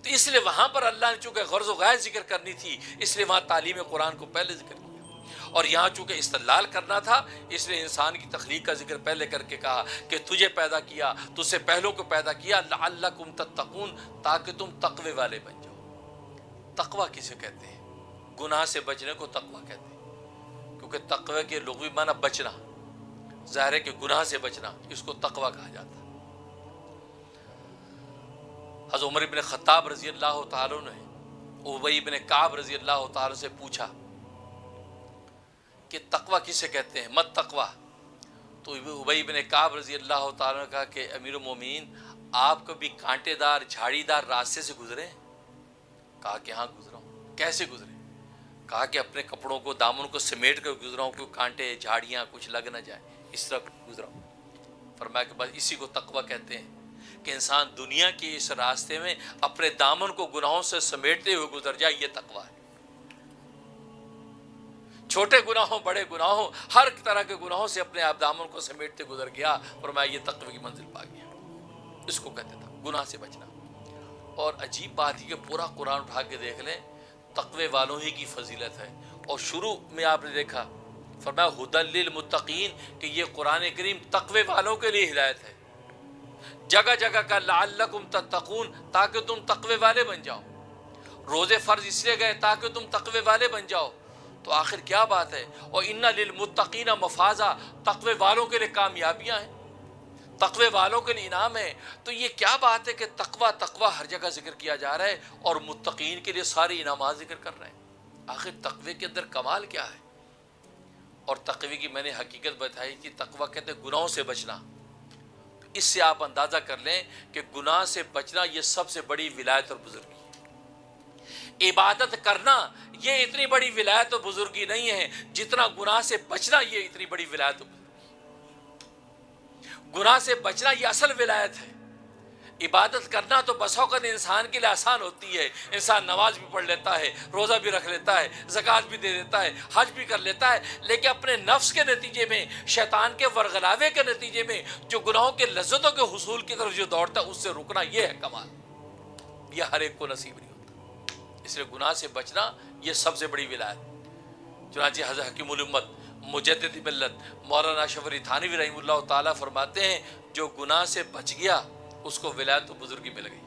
تو اس لیے وہاں پر اللہ نے چونکہ غرض و غایت ذکر کرنی تھی، اس لیے وہاں تعلیم قرآن کو پہلے ذکر کیا، اور یہاں چونکہ استدلال کرنا تھا اس لیے انسان کی تخلیق کا ذکر پہلے کر کے کہا کہ تجھے پیدا کیا، تجھ سے پہلوں کو پیدا کیا، لعلکم تتقون، تاکہ تم تقوی والے بن جاؤ۔ تقوی کسے کہتے ہیں؟ گناہ سے بچنے کو تقوی کہتے ہیں، کیونکہ تقوی کے لغوی معنی بچنا، ظاہر ہے کہ گناہ سے بچنا، اس کو تقوی کہا جاتا ہے۔ حضرت عمر بن خطاب رضی اللہ تعالیٰ نے ابی بن کعب رضی اللہ تعالیٰ سے پوچھا کہ تقوی کسے کہتے ہیں، مت تقوی؟ تو ابی بن کعب رضی اللہ تعالیٰ نے کہا کہ امیر المومنین، آپ کبھی کانٹے دار جھاڑی دار راستے سے گزرے ہیں؟ کہا کہ ہاں گزرا ہوں۔ کیسے گزرے؟ کہا کہ اپنے کپڑوں کو، دامن کو سمیٹ کر گزرا ہوں، کوئی کانٹے جھاڑیاں کچھ لگ نہ جائے، اس طرح گزرا ہوں۔ فرمایا کہ بس اسی کو تقوی کہتے ہیں کہ انسان دنیا کے اس راستے میں اپنے دامن کو گناہوں سے سمیٹتے ہوئے گزر جائے، یہ تقوی ہے۔ چھوٹے گناہوں، بڑے گناہوں، ہر طرح کے گناہوں سے اپنے آپ دامن کو سمیٹتے گزر گیا، فرمایا یہ تقوی کی منزل پا گیا۔ اس کو کہتے تھا گناہ سے بچنا۔ اور عجیب بات یہ کہ پورا قرآن اٹھا کے دیکھ لیں، تقوی والوں ہی کی فضیلت ہے۔ اور شروع میں آپ نے دیکھا فرمایا ھدی للمتقین، کہ یہ قرآن کریم تقوی والوں کے لیے ہدایت ہے۔ جگہ جگہ کا لعلکم تتقون، تاکہ تم تقوی والے بن جاؤ۔ روزے فرض اس لیے گئے تاکہ تم تقوی والے بن جاؤ۔ تو آخر کیا بات ہے؟ اور ان للمتقین مفازا، تقوی والوں کے لیے کامیابیاں ہیں، تقوی والوں کے لیے انعام ہے۔ تو یہ کیا بات ہے کہ تقوی تقوی ہر جگہ ذکر کیا جا رہا ہے اور متقین کے لیے سارے انعامات ذکر کر رہے ہیں؟ آخر تقوی کے اندر کمال کیا ہے؟ اور تقوی کی میں نے حقیقت بتائی تھی، تقوی کہتے ہیں گناہوں سے بچنا۔ اس سے آپ اندازہ کر لیں کہ گناہ سے بچنا یہ سب سے بڑی ولایت اور بزرگی ہے۔ عبادت کرنا یہ اتنی بڑی ولایت اور بزرگی نہیں ہے جتنا گناہ سے بچنا یہ اتنی بڑی ولایت اور بزرگی۔ گناہ سے بچنا یہ اصل ولایت ہے۔ عبادت کرنا تو بس اوقات انسان کے لیے آسان ہوتی ہے، انسان نماز بھی پڑھ لیتا ہے، روزہ بھی رکھ لیتا ہے، زکوٰۃ بھی دے دیتا ہے، حج بھی کر لیتا ہے، لیکن اپنے نفس کے نتیجے میں، شیطان کے ورغلاوے کے نتیجے میں جو گناہوں کے لذتوں کے حصول کی طرف جو دوڑتا ہے، اس سے رکنا یہ ہے کمال۔ یہ ہر ایک کو نصیب نہیں ہوتا، اس لیے گناہ سے بچنا یہ سب سے بڑی ولایت۔ چنانچہ حضرت حکیم الامت مجدد ملت مولانا اشرف علی تھانوی رحمہ اللہ تعالیٰ فرماتے ہیں جو گناہ سے بچ گیا اس کو ولایت و بزرگی مل گئی۔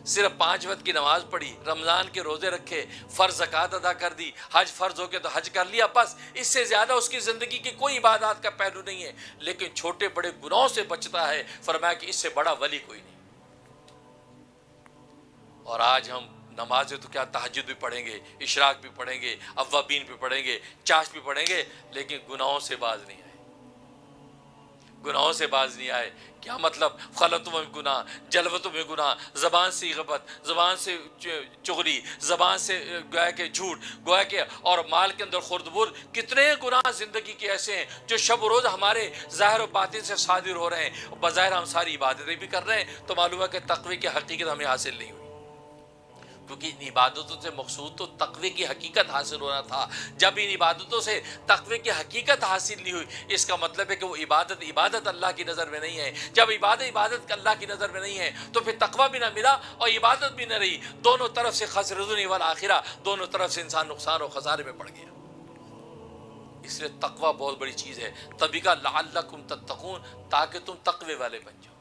صرف 5 وقت کی نماز پڑھی، رمضان کے روزے رکھے، فرض زکوٰۃ ادا کر دی، حج فرض ہو کے تو حج کر لیا، بس اس سے زیادہ اس کی زندگی کی کوئی عبادات کا پہلو نہیں ہے، لیکن چھوٹے بڑے گناہوں سے بچتا ہے، فرمایا کہ اس سے بڑا ولی کوئی نہیں۔ اور آج ہم نمازیں تو کیا تہجد بھی پڑھیں گے، اشراق بھی پڑھیں گے، اوابین بھی پڑھیں گے، چاش بھی پڑھیں گے، لیکن گناہوں سے باز نہیں آئے، گناہوں سے باز نہیں آئے۔ کیا مطلب؟ غلطوں میں گناہ، جلوتوں میں گناہ، زبان سے غیبت، زبان سے چغلی، زبان سے گویا کہ جھوٹ، گویا کہ اور مال کے اندر خردبر، کتنے گناہ زندگی کے ایسے ہیں جو شب و روز ہمارے ظاہر و باطن سے صادر ہو رہے ہیں، بظاہر ہم ساری عبادتیں بھی کر رہے ہیں، تو معلوم ہے کہ تقوی کی حقیقت ہمیں حاصل نہیں ہوئی، کیونکہ ان عبادتوں سے مقصود تو تقوی کی حقیقت حاصل ہونا تھا۔ جب ان عبادتوں سے تقوی کی حقیقت حاصل نہیں ہوئی، اس کا مطلب ہے کہ وہ عبادت اللہ کی نظر میں نہیں ہے۔ جب عبادت اللہ کی نظر میں نہیں ہے تو پھر تقوی بھی نہ ملا اور عبادت بھی نہ رہی، دونوں طرف سے خسر الدنیا والآخرہ، دونوں طرف سے انسان نقصان اور خسارے میں پڑ گیا۔ اس لیے تقوی بہت بڑی چیز ہے، تبھی کا لعلکم تتقون، تاکہ تم تقوی والے بن جاؤ۔